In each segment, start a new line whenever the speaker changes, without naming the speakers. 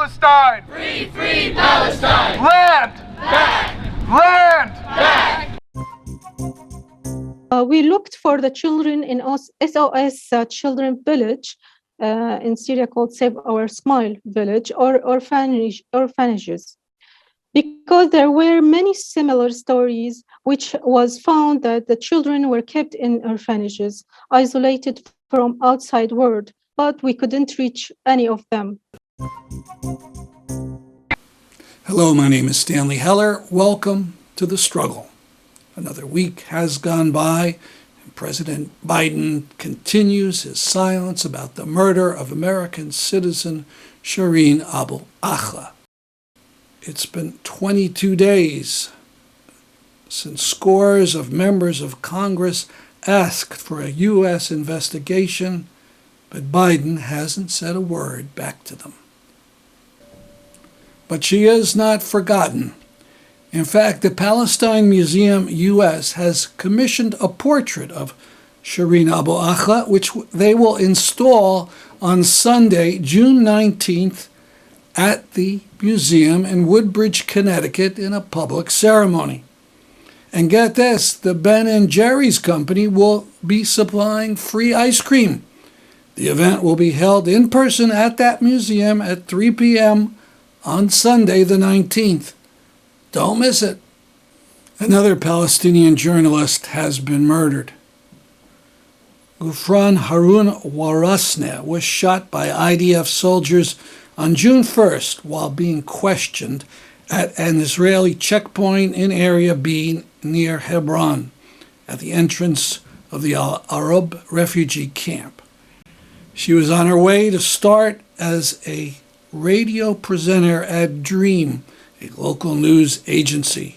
Palestine!
Free, free Palestine!
Land!
Back!
Land!
Back!
We looked for the children in SOS Children Village in Syria called Save Our Smile Village or orphanages. Because there were many similar stories, which was found that the children were kept in orphanages, isolated from outside world, but we couldn't reach any of them.
Hello, my name is Stanley Heller. Welcome to The Struggle. Another week has gone by, and President Biden continues his silence about the murder of American citizen Shireen Abu Akleh. It's been 22 days since scores of members of Congress asked for a U.S. investigation, but Biden hasn't said a word back to them. But she is not forgotten. In fact, the Palestine Museum US has commissioned a portrait of Shireen Abu Akleh, which they will install on Sunday, June 19th, at the museum in Woodbridge, Connecticut, in a public ceremony. And get this, the Ben & Jerry's company will be supplying free ice cream. The event will be held in person at that museum at 3 p.m. on Sunday the 19th. Don't miss it. Another Palestinian journalist has been murdered. Ghufran Harun Warasneh was shot by IDF soldiers on June 1st while being questioned at an Israeli checkpoint in Area B near Hebron at the entrance of the Arab refugee camp. She was on her way to start as a radio presenter at Dream, a local news agency.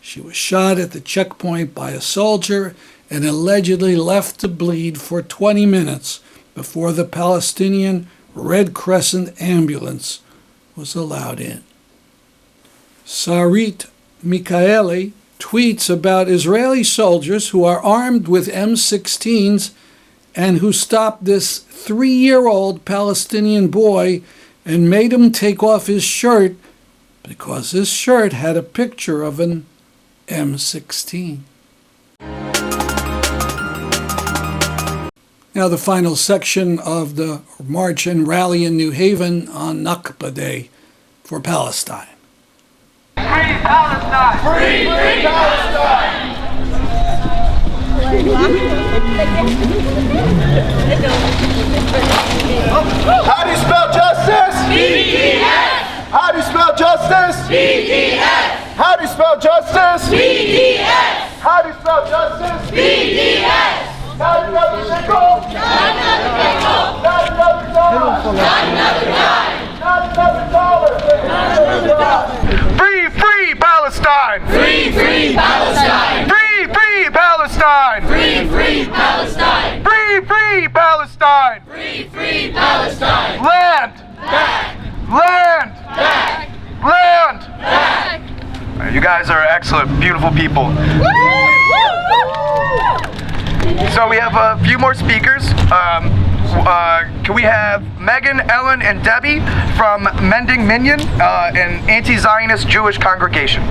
She was shot at the checkpoint by a soldier and allegedly left to bleed for 20 minutes before the Palestinian Red Crescent ambulance was allowed in. Sarit Mikaeli tweets about Israeli soldiers who are armed with M16s and who stopped this 3-year-old Palestinian boy and made him take off his shirt because his shirt had a picture of an M16. Now the final section of the march and rally in New Haven on Nakba Day for Palestine.
Free Palestine!
Free, free Palestine!
How do you spell justice?
BDS!
How do you spell justice?
BDS!
How do you spell justice?
BDS!
How do you spell justice?
BDS!
Not another nickel!
Not another nickel!
Not another dollar!
Not another dime!
Not another dollar!
Not another dollar!
Free, free Palestine!
Free, free Palestine!
Free, free Palestine!
Free, free Palestine!
Free, free Palestine!
Free, free Palestine!
Land!
Back!
Land!
Back!
Land!
Back!
You guys are excellent, beautiful people. So we have a few more speakers. Can we have Megan, Ellen, and Debbie from Mending Minyan, an anti-Zionist Jewish congregation.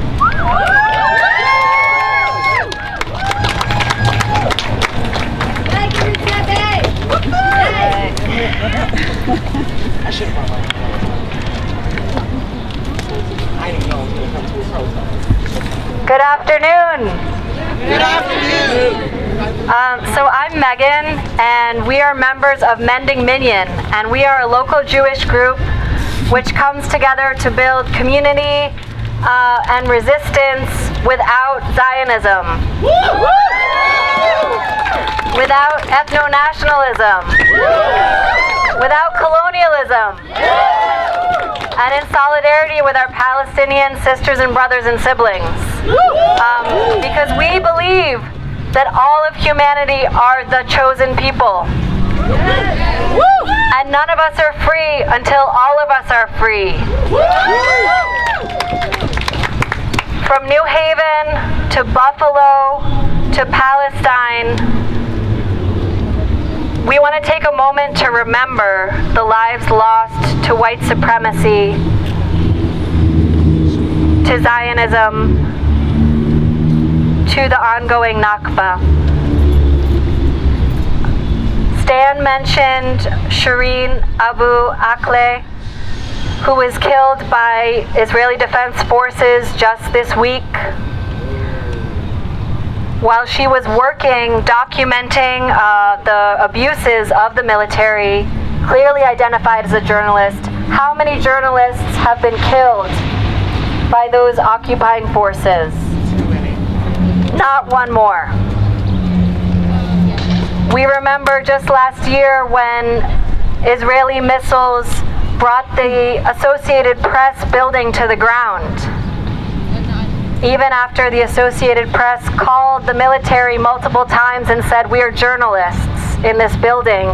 Good afternoon.
Good afternoon!
So I'm Megan, and we are members of Mending Minyan, and we are a local Jewish group which comes together to build community and resistance without Zionism, without ethno-nationalism, without colonialism, and in solidarity with our Palestinian sisters and brothers and siblings. Because we believe that all of humanity are the chosen people. And none of us are free until all of us are free. From New Haven to Buffalo to Palestine, We want to take a moment to remember the lives lost to white supremacy, to Zionism, to the ongoing Nakba. Stan mentioned Shireen Abu Akleh, who was killed by Israeli Defense Forces just this week while she was working, documenting the abuses of the military, clearly identified as a journalist. How many journalists have been killed by those occupying forces? Not one more. We remember just last year when Israeli missiles brought the Associated Press building to the ground. Even after the Associated Press called the military multiple times and said, "We are journalists in this building,"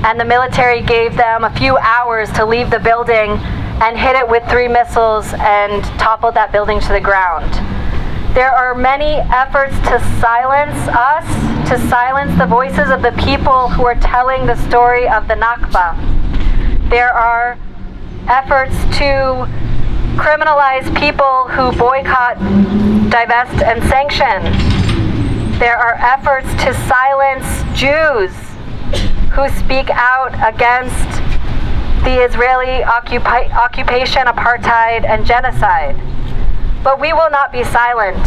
and the military gave them a few hours to leave the building and hit it with 3 missiles and toppled that building to the ground. There are many efforts to silence us, to silence the voices of the people who are telling the story of the Nakba. There are efforts to criminalize people who boycott, divest, and sanction. There are efforts to silence Jews who speak out against the Israeli occupation, apartheid, and genocide. But we will not be silent.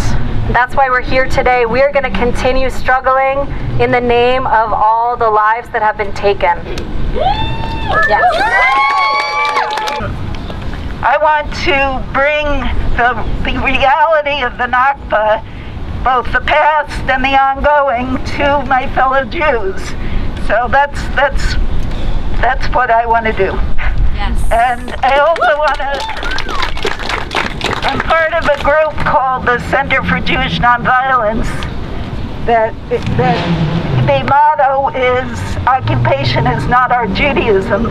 That's why we're here today. We are going to continue struggling in the name of all the lives that have been taken. Yes.
I want to bring the reality of the Nakba, both the past and the ongoing, to my fellow Jews. So that's what I want to do.
Yes.
And I also want to, I'm part of a group called the Center for Jewish Nonviolence that the motto is, "Occupation is not our Judaism."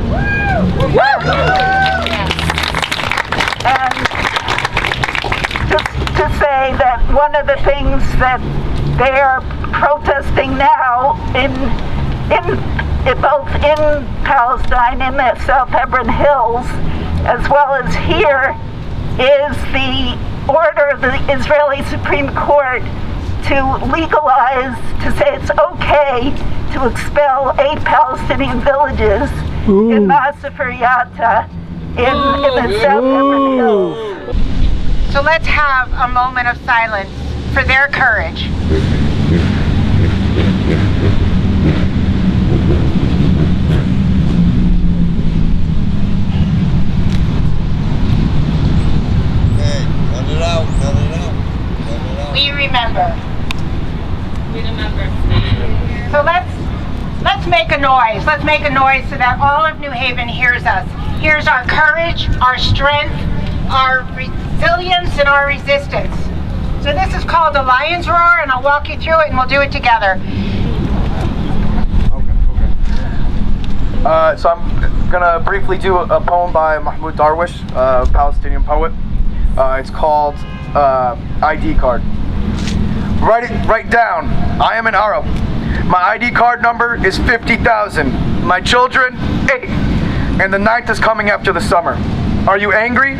And just to say that one of the things that they are protesting now both in Palestine, in the South Hebron Hills, as well as here, is the order of the Israeli Supreme Court to legalize, to say it's okay to expel 8 Palestinian villages in Masafer Yatta in the South Hebron Hills.
So let's have a moment of silence for their courage. We remember. We remember. So let's make a noise. Let's make a noise so that all of New Haven hears us. Here's our courage, our strength, our resilience, and our resistance. So this is called the Lion's Roar, and I'll walk you through it, and we'll do it together.
So I'm gonna briefly do a poem by Mahmoud Darwish, a Palestinian poet. It's called ID Card. Write down, I am an Arab. My ID card number is 50,000. My children, 8. And the 9th is coming after the summer. Are you angry?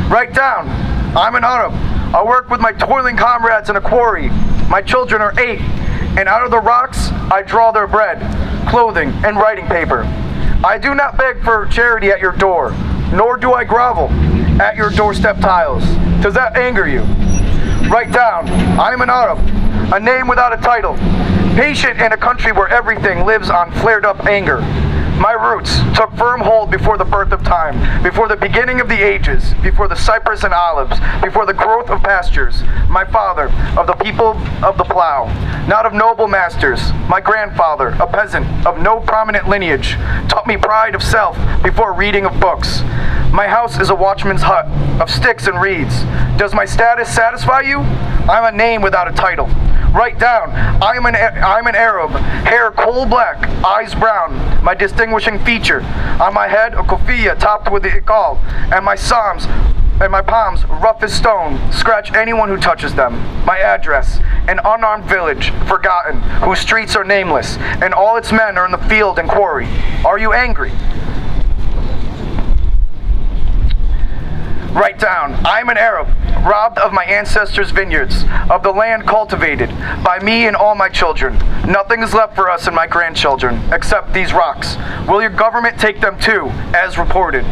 Write down, I'm an Arab. I work with my toiling comrades in a quarry. My children are 8. And out of the rocks, I draw their bread, clothing, and writing paper. I do not beg for charity at your door, nor do I grovel at your doorstep tiles. Does that anger you? Write down, I am an Arab, a name without a title, patient in a country where everything lives on flared up anger. My roots took firm hold before the birth of time, before the beginning of the ages, before the cypress and olives, before the growth of pastures. My father, of the people of the plow, not of noble masters. My grandfather, a peasant of no prominent lineage, taught me pride of self before reading of books. My house is a watchman's hut of sticks and reeds. Does my status satisfy you? I'm a name without a title. Write down, I'm an Arab, hair coal black, eyes brown, my distinguishing feature. On my head, a kufiyya topped with the iqal, and my palms rough as stone, scratch anyone who touches them. My address, an unarmed village, forgotten, whose streets are nameless, and all its men are in the field and quarry. Are you angry? Write down, I am an Arab, robbed of my ancestors' vineyards, of the land cultivated by me and all my children. Nothing is left for us and my grandchildren, except these rocks. Will your government take them too, as reported?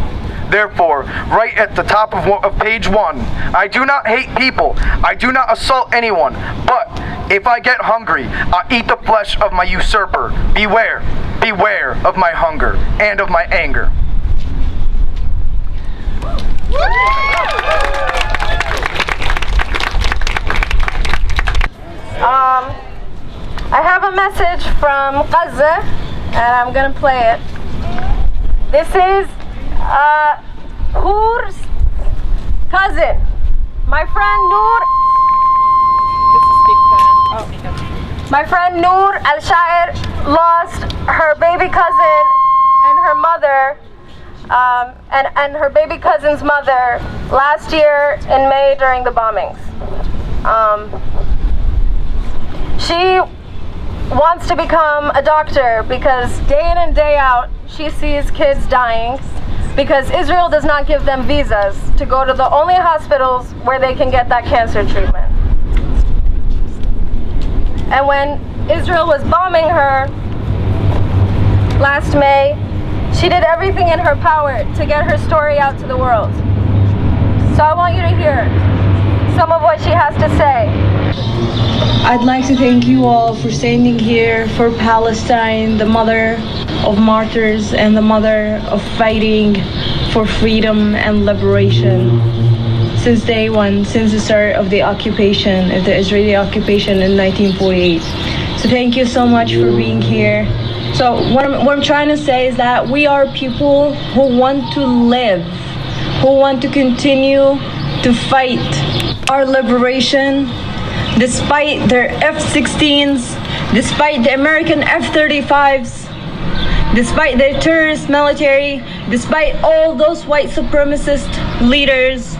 Therefore, right at the top of page 1, I do not hate people, I do not assault anyone, but if I get hungry, I'll eat the flesh of my usurper. Beware, beware of my hunger and of my anger.
I have a message from Gaza, and I'm gonna play it. This is Hur's cousin, my friend Noor. My friend Noor Al-Shair lost her baby cousin and her mother, and her baby cousin's mother last year in May during the bombings. She wants to become a doctor because day in and day out she sees kids dying because Israel does not give them visas to go to the only hospitals where they can get that cancer treatment. And when Israel was bombing her last May, she did everything in her power to get her story out to the world. So I want you to hear some of what she has to say.
I'd like to thank you all for standing here for Palestine, the mother of martyrs and the mother of fighting for freedom and liberation. Since day one, since the start of the occupation, of the Israeli occupation in 1948. So thank you so much for being here. So what I'm trying to say is that we are people who want to live, who want to continue to fight our liberation, despite their F-16s, despite the American F-35s, despite their terrorist military, despite all those white supremacist leaders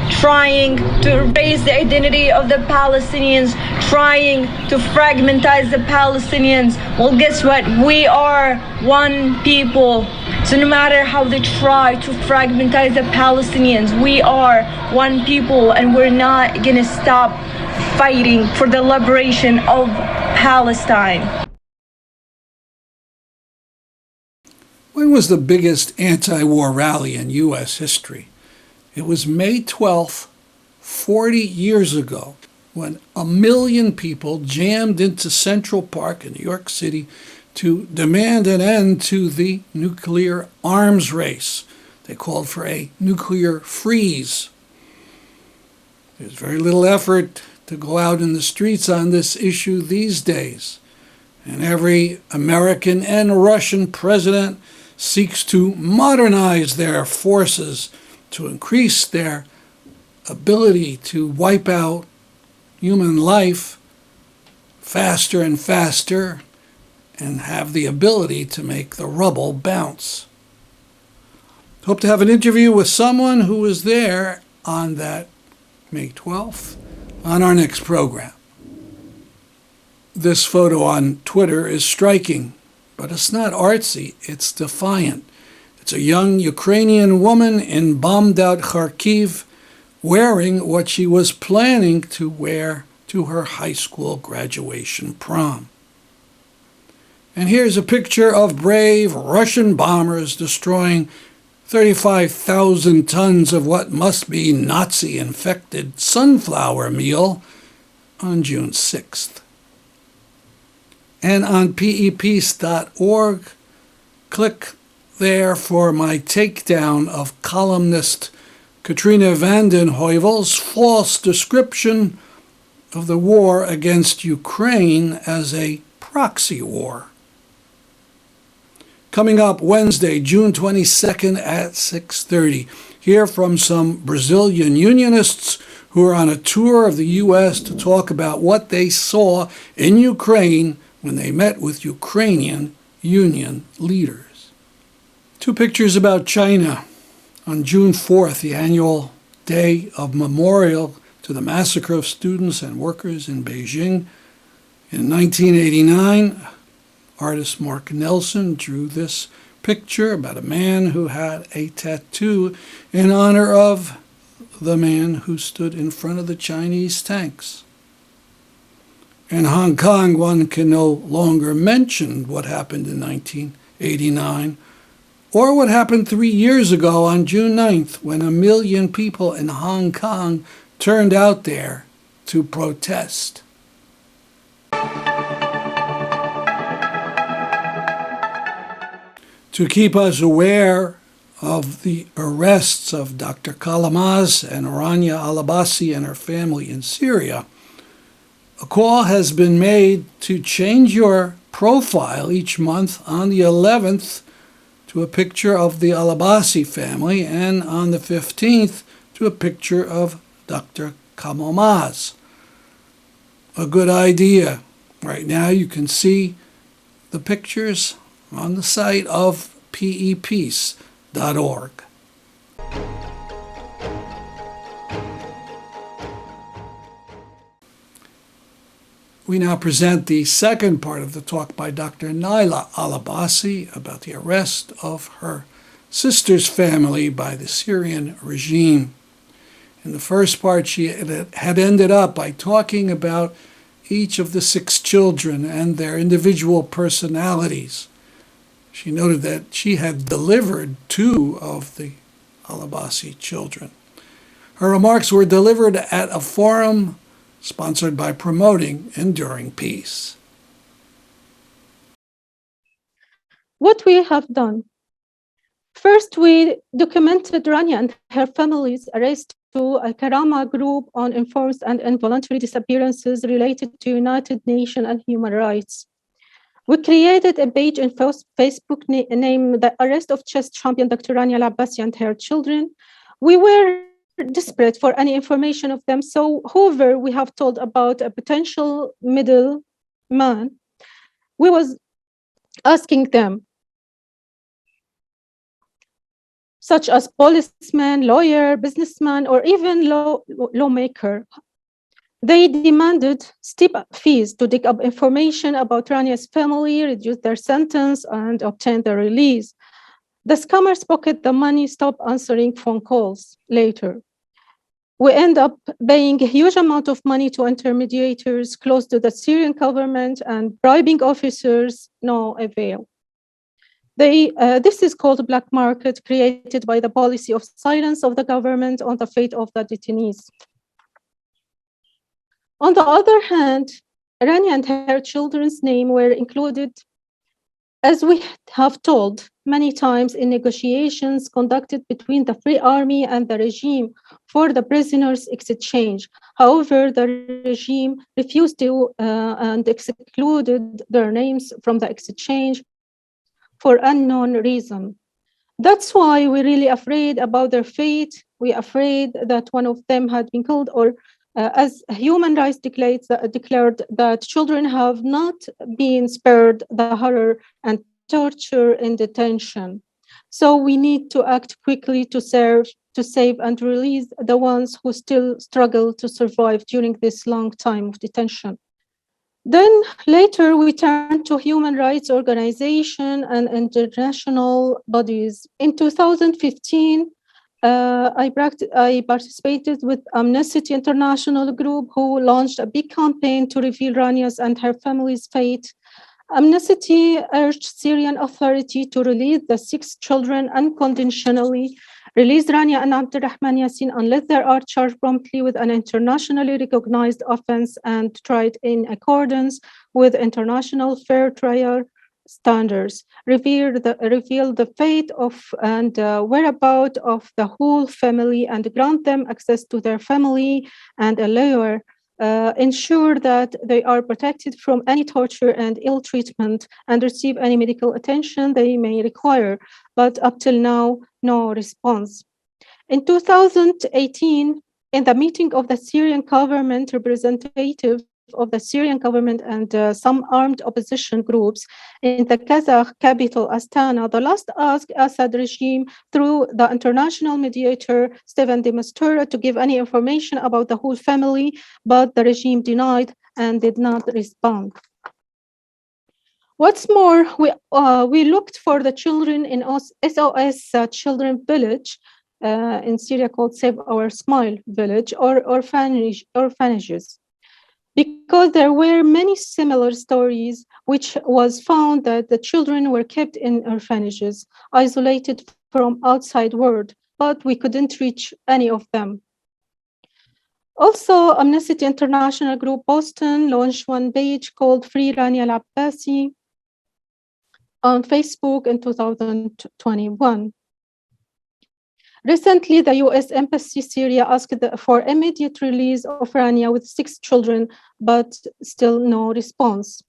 trying to erase the identity of the Palestinians, trying to fragmentize the Palestinians. Well, guess what? We are one people. So no matter how they try to fragmentize the Palestinians, we are one people, and we're not gonna stop fighting for the liberation of Palestine.
When was the biggest anti-war rally in U.S. history? It was May 12th, 40 years ago, when 1 million people jammed into Central Park in New York City to demand an end to the nuclear arms race. They called for a nuclear freeze. There's very little effort to go out in the streets on this issue these days. And every American and Russian president seeks to modernize their forces to increase their ability to wipe out human life faster and faster and have the ability to make the rubble bounce. Hope to have an interview with someone who was there on that May 12th on our next program. This photo on Twitter is striking, but it's not artsy, it's defiant. It's a young Ukrainian woman in bombed-out Kharkiv wearing what she was planning to wear to her high school graduation prom. And here's a picture of brave Russian bombers destroying 35,000 tons of what must be Nazi-infected sunflower meal on June 6th. And on peace.org, click there for my takedown of columnist Katrina vanden Heuvel's false description of the war against Ukraine as a proxy war. Coming up Wednesday, June 22nd at 6:30, hear from some Brazilian unionists who are on a tour of the U.S. to talk about what they saw in Ukraine when they met with Ukrainian union leaders. Two pictures about China. On June 4th, the annual day of memorial to the massacre of students and workers in Beijing. In 1989, artist Mark Nelson drew this picture about a man who had a tattoo in honor of the man who stood in front of the Chinese tanks. In Hong Kong, one can no longer mention what happened in 1989 or what happened 3 years ago on June 9th when 1 million people in Hong Kong turned out there to protest. To keep us aware of the arrests of Dr. Kalamaz and Rania Alabbasi and her family in Syria, a call has been made to change your profile each month on the 11th to a picture of the Alabbasi family and on the 15th to a picture of Dr. Kalamaz. A good idea. Right now you can see the pictures on the site of pepeace.org. We now present the second part of the talk by Dr. Naila Alabbasi about the arrest of her sister's family by the Syrian regime. In the first part, she had ended up by talking about each of the 6 children and their individual personalities. She noted that she had delivered 2 of the Alabbasi children. Her remarks were delivered at a forum sponsored by Promoting Enduring Peace.
What we have done. First, we documented Rania and her family's arrest to Al-Karama group on enforced and involuntary disappearances related to United Nations and human rights. We created a page in Facebook named The Arrest of Chess Champion Dr. Rania Alabbasi and Her Children. We were desperate for any information of them, so whoever we have told about a potential middleman, we was asking them, such as policeman, lawyer, businessman, or even lawmaker. They demanded steep fees to dig up information about Rania's family, reduce their sentence, and obtain their release. The scammers pocket the money, stop answering phone calls later. We end up paying a huge amount of money to intermediators close to the Syrian government and bribing officers, no avail. This is called black market, created by the policy of silence of the government on the fate of the detainees. On the other hand, Rania and her children's name were included, as we have told many times, in negotiations conducted between the Free Army and the regime for the prisoners' exchange. However, the regime refused to and excluded their names from the exchange for unknown reason. That's why we're really afraid about their fate. We're afraid that one of them had been killed, or as human rights declared that children have not been spared the horror and torture in detention. So we need to act quickly to save and release the ones who still struggle to survive during this long time of detention. Then later we turned to human rights organizations and international bodies. In 2015, I participated with Amnesty International group, who launched a big campaign to reveal Rania's and her family's fate. Amnesty urged Syrian authority to release the 6 children unconditionally, release Rania and Abdurrahman Yassin unless they are charged promptly with an internationally recognized offense and tried in accordance with international fair trial standards, reveal the fate of and whereabouts of the whole family, and grant them access to their family and a lawyer, ensure that they are protected from any torture and ill treatment, and receive any medical attention they may require. But up till now, no response. In 2018, in the meeting of the Syrian government representatives of the Syrian government and some armed opposition groups in the Kazakh capital Astana, the last asked Assad regime through the international mediator Steven de Mistura to give any information about the whole family, but the regime denied and did not respond. What's more, we looked for the children in SOS Children Village in Syria called Save Our Smile Village or orphanages, because there were many similar stories, which was found that the children were kept in orphanages, isolated from outside world, but we couldn't reach any of them. Also, Amnesty International Group Boston launched one page called Free Rania Alabbasi on Facebook in 2021. Recently, the US Embassy Syria asked for immediate release of Rania with 6 children, but still no response.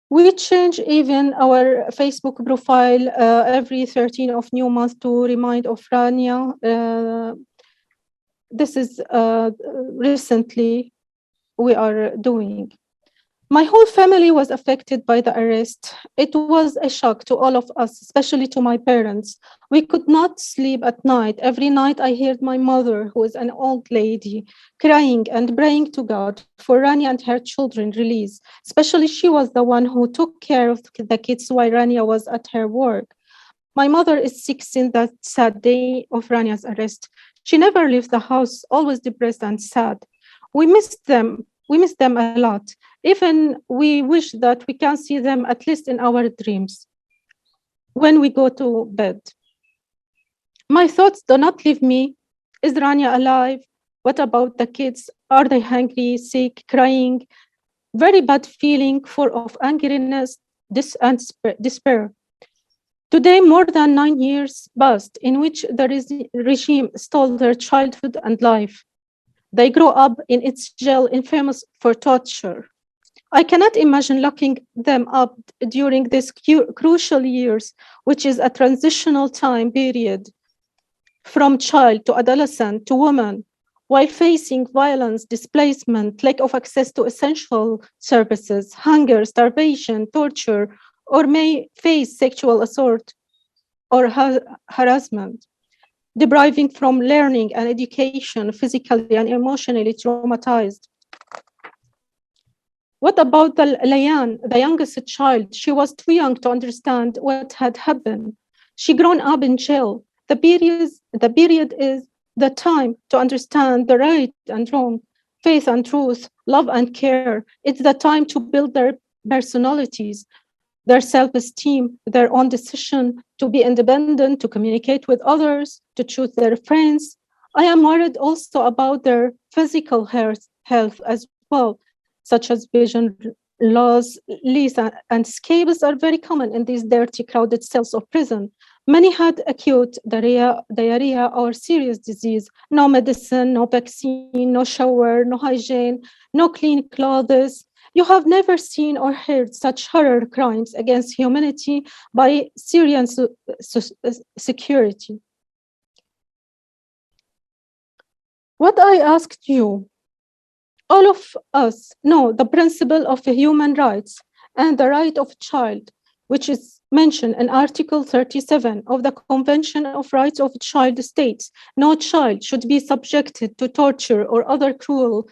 We change even our Facebook profile every 13th of new month to remind of Rania. This is recently we are doing. My whole family was affected by the arrest. It was a shock to all of us, especially to my parents. We could not sleep at night. Every night I heard my mother, who is an old lady, crying and praying to God for Rania and her children release. Especially she was the one who took care of the kids while Rania was at her work. My mother is sick since that sad day of Rania's arrest. She never left the house, always depressed and sad. We missed them. We miss them a lot. Even we wish that we can see them at least in our dreams when we go to bed. My thoughts do not leave me. Is Rania alive? What about the kids? Are they hungry, sick, crying? Very bad feeling, full of angeriness, and despair. Today, more than 9 years passed in which the regime stole their childhood and life. They grow up in its jail, infamous for torture. I cannot imagine locking them up during these crucial years, which is a transitional time period from child to adolescent to woman, while facing violence, displacement, lack of access to essential services, hunger, starvation, torture, or may face sexual assault or harassment. Depriving from learning and education, physically and emotionally traumatized. What about Layan, the youngest child? She was too young to understand what had happened. She grown up in jail. The period is the time to understand the right and wrong, faith and truth, love and care. It's the time to build their personalities, their self-esteem, their own decision, to be independent, to communicate with others, to choose their friends. I am worried also about their physical health as well, such as vision loss, lease, and scabies are very common in these dirty, crowded cells of prison. Many had acute diarrhea or serious disease, no medicine, no vaccine, no shower, no hygiene, no clean clothes. You have never seen or heard such horror crimes against humanity by Syrian security. What I asked you, all of us know the principle of human rights and the right of child, which is mentioned in Article 37 of the Convention of Rights of Child states, no child should be subjected to torture or other cruel,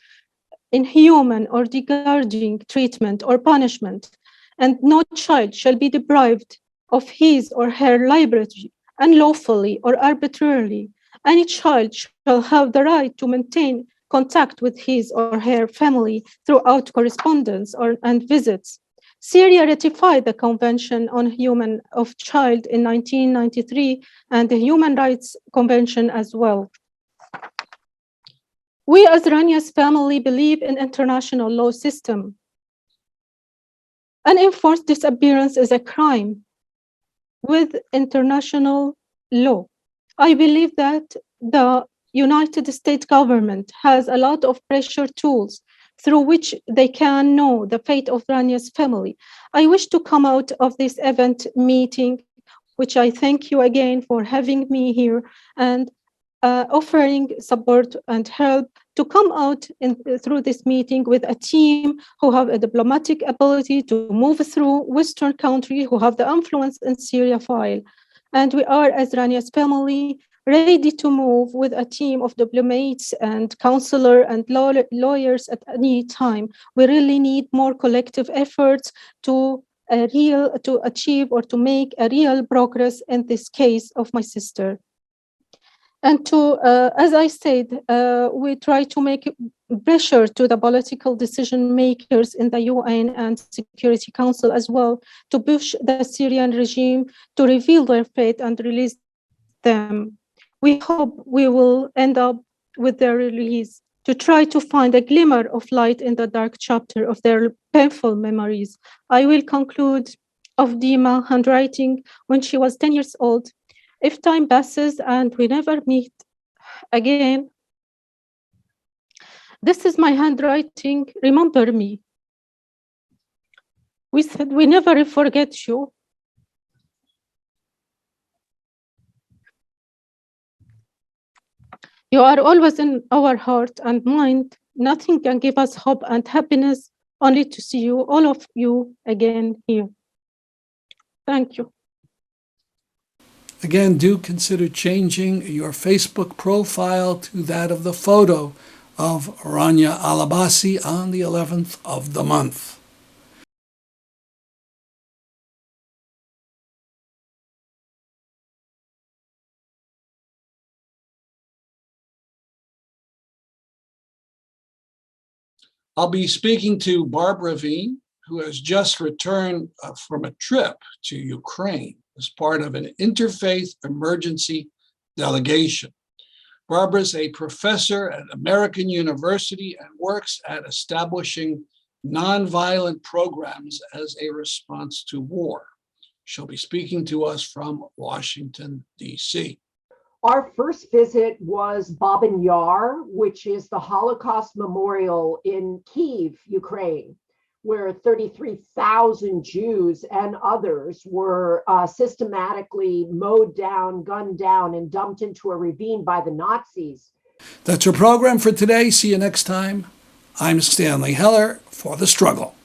inhuman or degrading treatment or punishment, and no child shall be deprived of his or her liberty unlawfully or arbitrarily. Any child shall have the right to maintain contact with his or her family throughout correspondence and visits. Syria ratified the Convention on Human of Child in 1993 and the Human Rights Convention as well. We as Rania's family believe in international law system. An enforced disappearance is a crime with international law. I believe that the United States government has a lot of pressure tools through which they can know the fate of Rania's family. I wish to come out of this event meeting, which I thank you again for having me here and offering support and help to come out through this meeting with a team who have a diplomatic ability to move through Western countries who have the influence in Syria file. And we are, as Rania's family, ready to move with a team of diplomats and counselors and lawyers at any time. We really need more collective efforts to achieve or to make a real progress in this case of my sister. And as I said, we try to make pressure to the political decision makers in the UN and Security Council as well to push the Syrian regime to reveal their fate and release them. We hope we will end up with their release to try to find a glimmer of light in the dark chapter of their painful memories. I will conclude of Dima handwriting when she was 10 years old. If time passes and we never meet again, this is my handwriting, remember me. We said we never forget you. You are always in our heart and mind. Nothing can give us hope and happiness, only to see you, all of you, again here. Thank you.
Again, do consider changing your Facebook profile to that of the photo of Rania Alabbasi on the 11th of the month. I'll be speaking to Barbara V., who has just returned from a trip to Ukraine as part of an interfaith emergency delegation. Barbara is a professor at American University and works at establishing nonviolent programs as a response to war. She'll be speaking to us from Washington, D.C.
Our first visit was Babin Yar, which is the Holocaust Memorial in Kyiv, Ukraine, where 33,000 Jews and others were systematically mowed down, gunned down, and dumped into a ravine by the Nazis.
That's our program for today. See you next time. I'm Stanley Heller for The Struggle.